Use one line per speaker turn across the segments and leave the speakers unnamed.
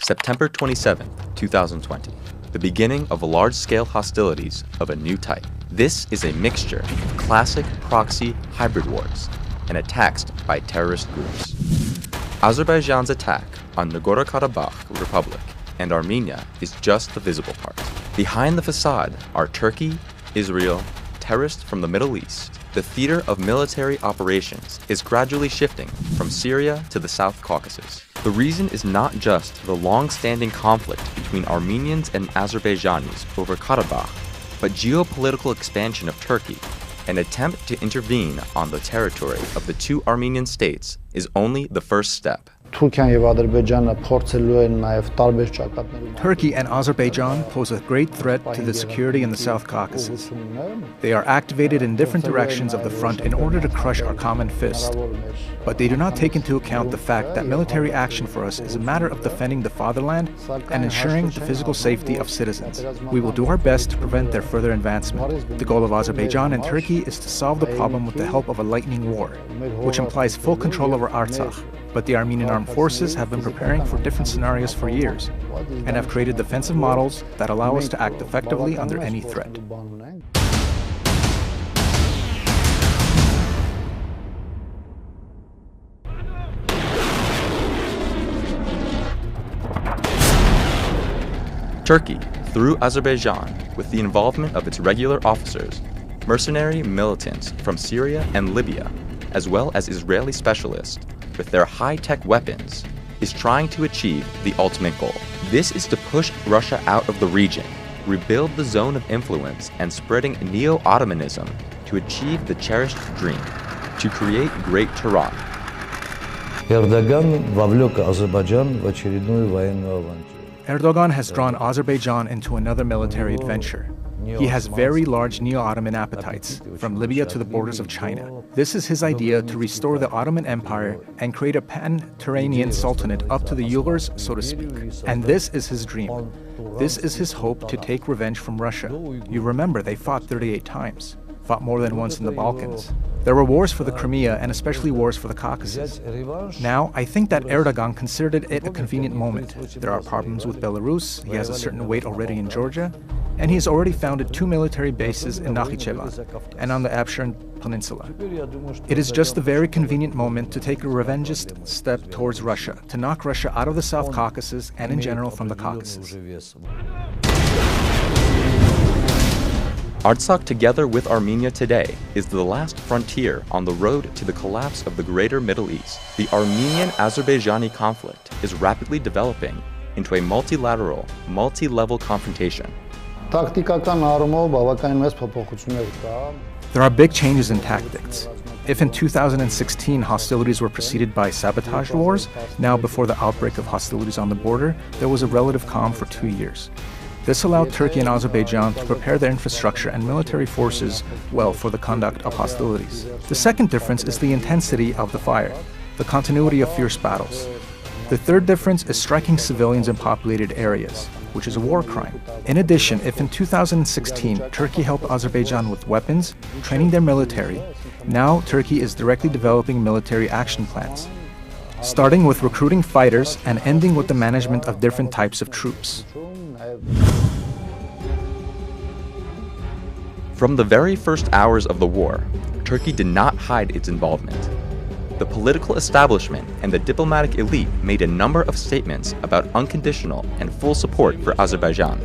September 27, 2020, the beginning of large-scale hostilities of a new type. This is a mixture of classic proxy hybrid wars and attacks by terrorist groups. Azerbaijan's attack on Nagorno-Karabakh Republic and Armenia is just the visible part. Behind the facade are Turkey, Israel, terrorists from the Middle East. The theater of military operations is gradually shifting from Syria to the South Caucasus. The reason is not just the long-standing conflict between Armenians and Azerbaijanis over Karabakh, but geopolitical expansion of Turkey. An attempt to intervene on the territory of the two Armenian states is only the first step.
Turkey
and Azerbaijan pose a great threat to the security in the South Caucasus. They are activated in different directions of the front in order to crush our common fist. But they do not take into account the fact that military action for us is a matter of defending the fatherland and ensuring the physical safety of citizens. We will do our best to prevent their further advancement. The goal of Azerbaijan and Turkey is to solve the problem with the help of a lightning war, which implies full control over Artsakh. But the Armenian armed forces have been preparing for different scenarios for years and have created defensive models that allow us to act effectively under any threat.
Turkey, through Azerbaijan, with the involvement of its regular officers, mercenary militants from Syria and Libya, as well as Israeli specialists, with their high-tech weapons, is trying to achieve the ultimate goal. This is to push Russia out of the region, rebuild the zone of influence, and spreading neo-Ottomanism to achieve the cherished dream, to create Great Tehran.
Erdogan has drawn Azerbaijan into another military adventure. He has very large neo-Ottoman appetites, from Libya to the borders of China. This is his idea to restore the Ottoman Empire and create a pan-Turanian sultanate up to the Uyghurs, so to speak. And this is his dream. This is his hope to take revenge from Russia. You remember, they fought 38 times, fought more than once in the Balkans. There were wars for the Crimea and especially wars for the Caucasus. Now, I think that Erdogan considered it a convenient moment. There are problems with Belarus, he has a certain weight already in Georgia, and he has already founded 2 military bases in Nakhichevan and on the Absheron Peninsula. It is just a very convenient moment to take a revengist step towards Russia, to knock Russia out of the South Caucasus and in general from the Caucasus.
Artsakh, together with Armenia today, is the last frontier on the road to the collapse of the greater Middle East. The Armenian-Azerbaijani conflict is rapidly developing into a multilateral, multi-level confrontation.
There are big changes in tactics. If in 2016 hostilities were preceded by sabotage wars, now before the outbreak of hostilities on the border, there was a relative calm for 2 years. This allowed Turkey and Azerbaijan to prepare their infrastructure and military forces well for the conduct of hostilities. The second difference is the intensity of the fire, the continuity of fierce battles. The third difference is striking civilians in populated areas, which is a war crime. In addition, if in 2016 Turkey helped Azerbaijan with weapons, training their military, now Turkey is directly developing military action plans, starting with recruiting fighters and ending with the management of different types of troops.
From the very first hours of the war, Turkey did not hide its involvement. The political establishment and the diplomatic elite made a number of statements about unconditional and full support for Azerbaijan.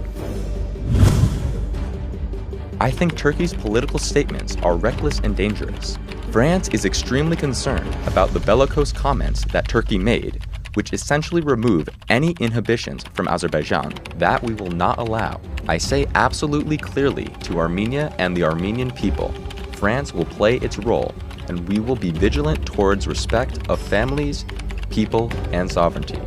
I think Turkey's political statements are reckless and dangerous. France is extremely concerned about the bellicose comments that Turkey made, which essentially remove any inhibitions from Azerbaijan. That we will not allow. I say absolutely clearly to Armenia and the Armenian people, France will play its role, and we will be vigilant towards respect of families, people, and sovereignty.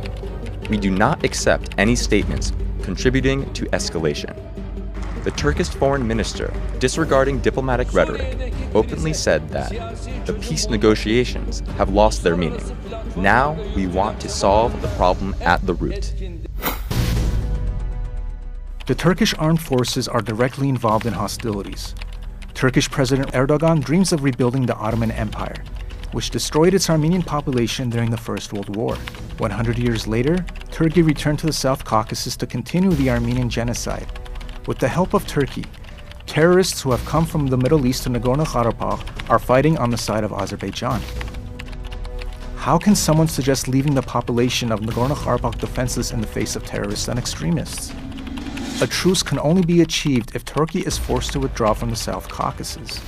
We do not accept any statements contributing to escalation. The Turkish foreign minister, disregarding diplomatic rhetoric, openly said that the peace negotiations have lost their meaning. Now we want to solve the problem at the root.
The Turkish armed forces are directly involved in hostilities. Turkish President Erdogan dreams of rebuilding the Ottoman Empire. which destroyed its Armenian population during the First World War. 100 years later, Turkey returned to the South Caucasus to continue the Armenian genocide. With the help of Turkey, terrorists who have come from the Middle East to Nagorno-Karabakh are fighting on the side of Azerbaijan. How can someone suggest leaving the population of Nagorno-Karabakh defenseless in the face of terrorists and extremists? A truce can only be achieved if Turkey is forced to withdraw from the South Caucasus.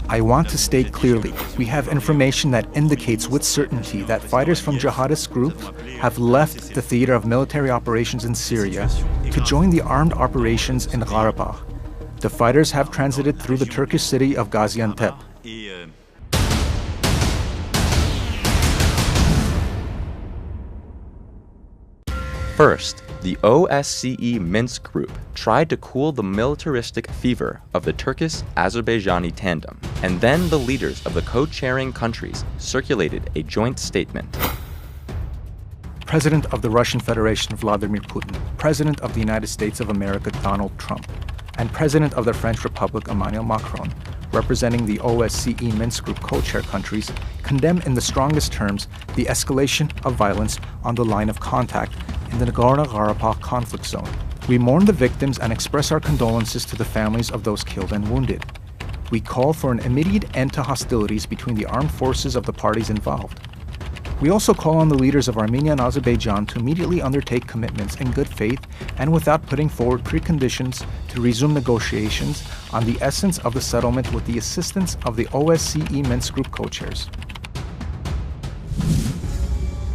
I want to state clearly, we have information that indicates with certainty that fighters from jihadist groups have left the theater of military operations in Syria to join the armed operations in Karabakh. The fighters have transited through the Turkish city of Gaziantep.
First, the OSCE Minsk group tried to cool the militaristic fever of the Turkish-Azerbaijani tandem, and then the leaders of the co-chairing countries circulated a joint statement.
President of the Russian Federation Vladimir Putin, President of the United States of America Donald Trump, and President of the French Republic Emmanuel Macron, representing the OSCE Minsk group co-chair countries, condemn in the strongest terms the escalation of violence on the line of contact in the Nagorno-Karabakh conflict zone. We mourn the victims and express our condolences to the families of those killed and wounded. We call for an immediate end to hostilities between the armed forces of the parties involved. We also call on the leaders of Armenia and Azerbaijan to immediately undertake commitments in good faith and without putting forward preconditions to resume negotiations on the essence of the settlement with the assistance of the OSCE Minsk group co-chairs.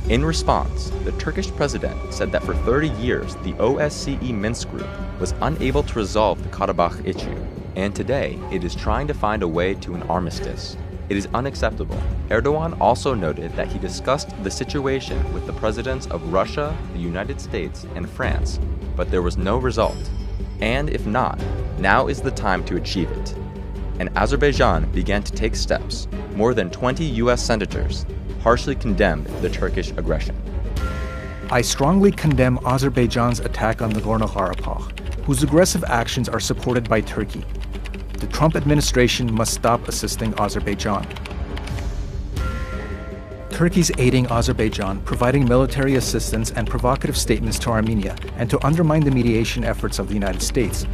In response, the Turkish president said that for 30 years the OSCE Minsk group was unable to resolve the Karabakh issue, and today it is trying to find a way to an armistice. It is unacceptable. Erdogan also noted that he discussed the situation with the presidents of Russia, the United States, and France, but there was no result. And if not, now is the time to achieve it. And Azerbaijan began to take steps. More than 20 US senators harshly condemned the Turkish aggression.
I strongly condemn Azerbaijan's attack on Nagorno-Karabakh, whose aggressive actions are supported by Turkey. The Trump administration must stop assisting Azerbaijan. Turkey's aiding Azerbaijan, providing military assistance and provocative statements to Armenia, and to undermine the mediation efforts of the United States,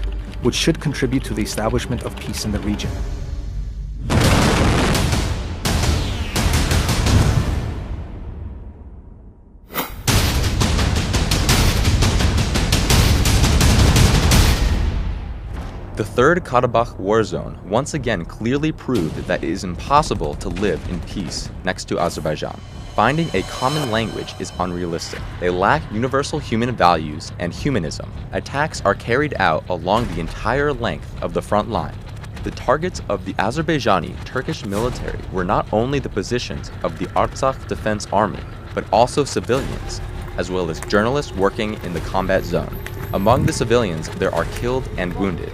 which should contribute to the establishment of peace in the region.
The Third Karabakh war zone once again clearly proved that it is impossible to live in peace next to Azerbaijan. Finding a common language is unrealistic. They lack universal human values and humanism. Attacks are carried out along the entire length of the front line. The targets of the Azerbaijani Turkish military were not only the positions of the Artsakh Defense Army, but also civilians, as well as journalists working in the combat zone. Among the civilians, there are killed and wounded.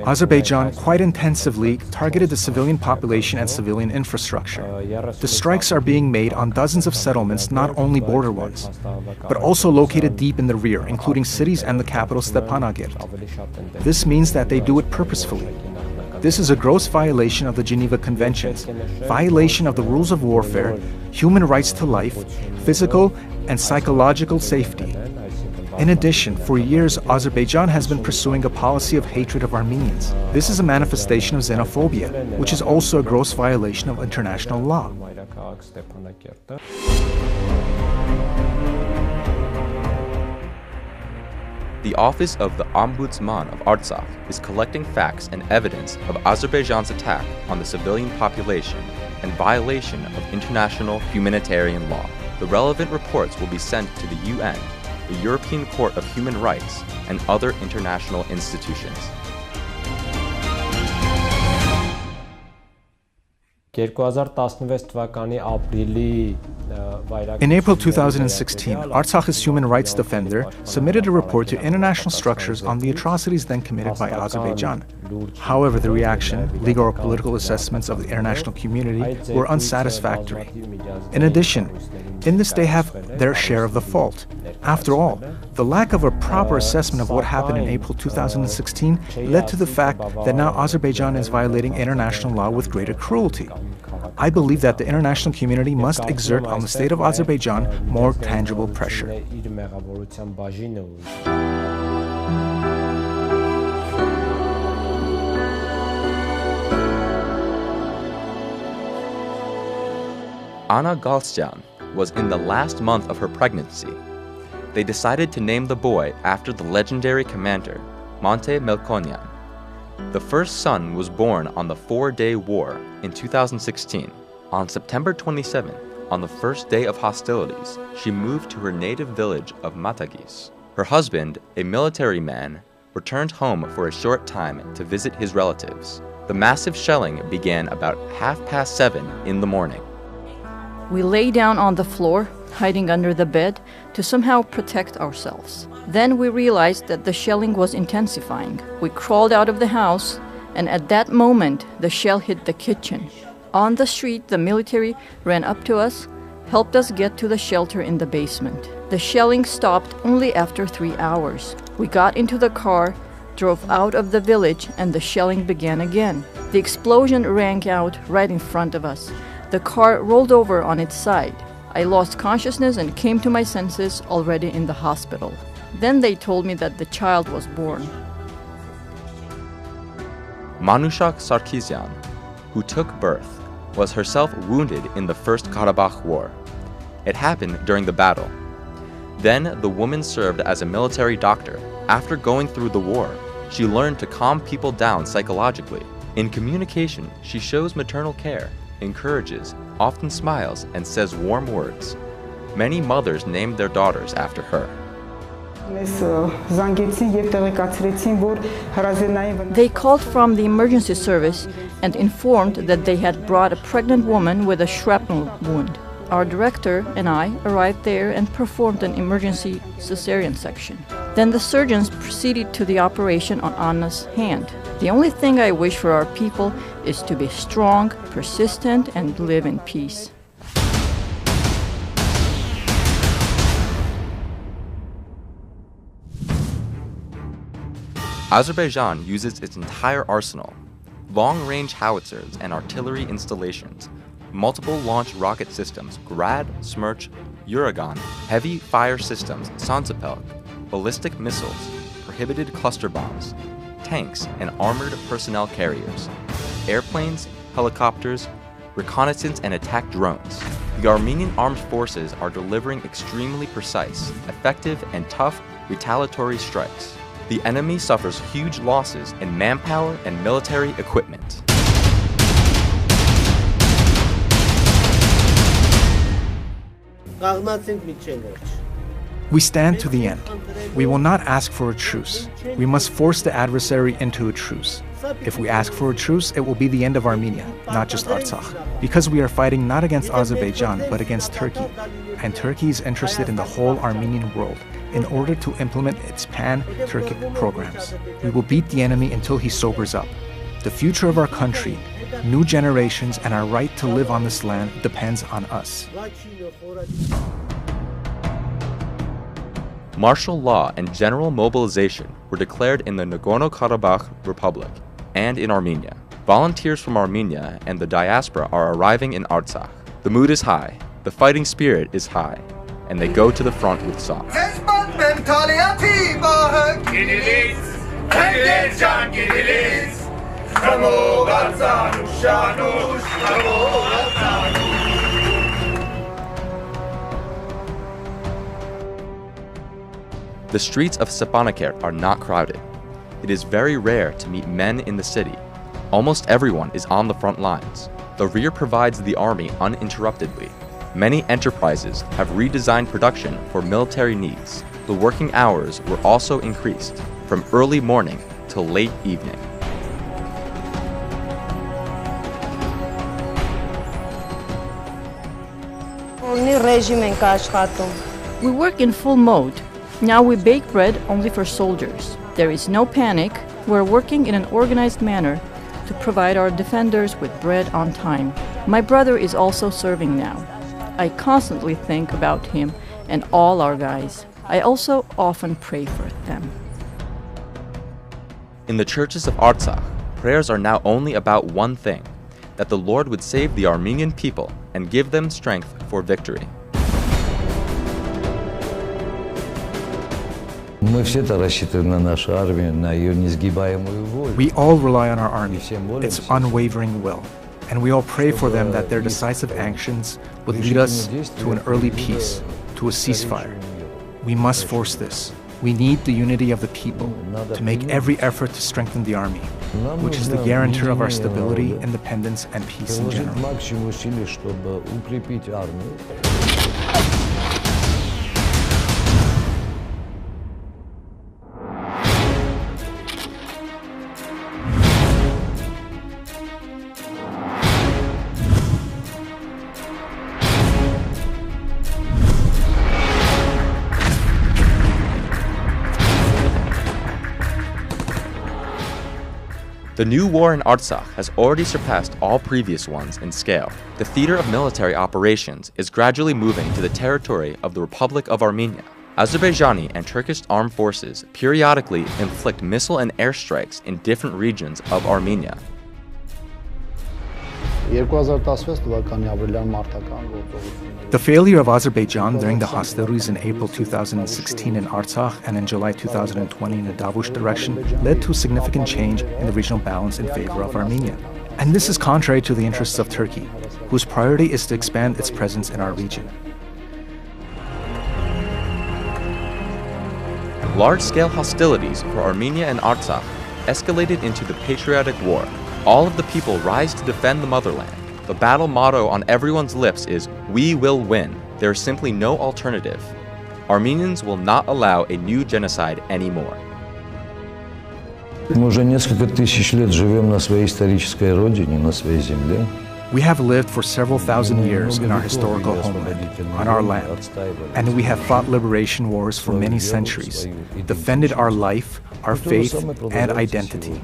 Azerbaijan quite intensively targeted the civilian population and civilian infrastructure. The strikes are being made on dozens of settlements, not only border ones, but also located deep in the rear, including cities and the capital Stepanakert. This means that they do it purposefully. This is a gross violation of the Geneva Conventions, violation of the rules of warfare, human rights to life, physical and psychological safety. In addition, for years, Azerbaijan has been pursuing a policy of hatred of Armenians. This is a manifestation of xenophobia, which is also a gross violation of international law.
The Office of the Ombudsman of Artsakh is collecting facts and evidence of Azerbaijan's attack on the civilian population and violation of international humanitarian law. The relevant reports will be sent to the UN, the European Court of Human Rights, and other international institutions.
2016 թվականի ապրիլի
In April 2016, Artsache's human rights defender submitted a report to international structures on the atrocities then committed by Azerbaijan. However, the reaction, legal or political assessments of the international community were unsatisfactory. In addition, in this they have their share of the fault. After all, the lack of a proper assessment of what happened in April 2016 led to the fact that now Azerbaijan is violating international law with greater cruelty. I believe that the international community must exert on the state of Azerbaijan more tangible pressure.
Anna Galstyan was in the last month of her pregnancy. They decided to name the boy after the legendary commander, Monte Melkonyan. The first son was born on the 4-day war in 2016. On September 27th, on the first day of hostilities, she moved to her native village of Matagis. Her husband, a military man, returned home for a short time to visit his relatives. The massive shelling began about 7:30 in the morning.
We lay down on the floor, hiding under the bed, to somehow protect ourselves. Then we realized that the shelling was intensifying. We crawled out of the house, and at that moment, the shell hit the kitchen. On the street, the military ran up to us, helped us get to the shelter in the basement. The shelling stopped only after 3 hours. We got into the car, drove out of the village, and the shelling began again. The explosion rang out right in front of us. The car rolled over on its side. I lost consciousness and came to my senses already in the hospital. Then they told me that the child was born.
Manushak Sarkisyan, who took birth, was herself wounded in the First Karabakh War. It happened during the battle. Then the woman served as a military doctor. After going through the war, she learned to calm people down psychologically. In communication, she shows maternal care, encourages, often smiles, and says warm words. Many mothers named their daughters after her.
They called from the emergency service and informed that they had brought a pregnant woman with a shrapnel wound. Our director and I arrived there and performed an emergency cesarean section. Then the surgeons proceeded to the operation on Anna's hand. The only thing I wish for our people is to be strong, persistent, and live in peace.
Azerbaijan uses its entire arsenal: long-range howitzers and artillery installations, multiple launch rocket systems, Grad, Smerch, Uragan, heavy fire systems, Sansapelk, ballistic missiles, prohibited cluster bombs, tanks and armored personnel carriers, airplanes, helicopters, reconnaissance and attack drones. The Armenian armed forces are delivering extremely precise, effective, and tough retaliatory strikes. The enemy suffers huge losses in manpower and military equipment.
We stand to the end. We will not ask for a truce. We must force the adversary into a truce. If we ask for a truce, it will be the end of Armenia, not just Artsakh, because we are fighting not against Azerbaijan, but against Turkey. And Turkey is interested in the whole Armenian world in order to implement its pan-Turkic programs. We will beat the enemy until he sobers up. The future of our country, new generations, and our right to live on this land depends on us.
Martial law and general mobilization were declared in the Nagorno-Karabakh Republic and in Armenia. Volunteers from Armenia and the diaspora are arriving in Artsakh. The mood is high, the fighting spirit is high, and they go to the front with songs. The streets of Stepanakert are not crowded. It is very rare to meet men in the city. Almost everyone is on the front lines. The rear provides the army uninterruptedly. Many enterprises have redesigned production for military needs. The working hours were also increased from early morning till late evening.
Արցախցիների ռեժիմ ենք աշխատում։
We work in full mode. Now we bake bread only for soldiers. There is no panic. We're working in an organized manner to provide our defenders with bread on time. My brother is also serving now. I constantly think about him and all our guys. I also often pray for them.
In the churches of Artsakh, prayers are now only about one thing, that the Lord would save the Armenian people and give them strength for victory.
Мы все-то рассчитываем на нашу армию, на ее несгибаемую волю.
We all rely on our army, its unwavering will, and we all pray for them that their decisive actions would lead us to an early peace, to a ceasefire. We must force this. We need the unity of the people to make every effort to strengthen the army, which is the guarantor of our stability, independence, and peace in general.
Максимум усилий, чтобы укрепить армию.
The new war in Artsakh has already surpassed all previous ones in scale. The theater of military operations is gradually moving to the territory of the Republic of Armenia. Azerbaijani and Turkish armed forces periodically inflict missile and airstrikes in different regions of Armenia.
2016 թվականի ապրիլյան մարտական գործողությունները
The failure of Azerbaijan during the hostilities in April 2016 in Artsakh and in July 2020 in the Davush direction led to a significant change in the regional balance in favor of Armenia. And this is contrary to the interests of Turkey, whose priority is to expand its presence in our region.
Large-scale hostilities for Armenia and Artsakh escalated into the patriotic war. All of the people rise to defend the motherland. The battle motto on everyone's lips is, "We will win." There is simply no alternative. Armenians will not allow a new genocide anymore.
Мы уже несколько тысяч лет живем на своей исторической родине, на своей земле.
We have lived for several thousand years in our historical homeland, on our land, and we have fought liberation wars for many centuries, defended our life, our faith, and identity.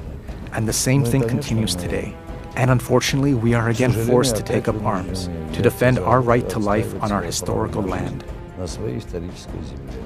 And the same thing continues today. And unfortunately, we are again forced to take up arms to defend our right to life on our historical land.
На своей исторической земле.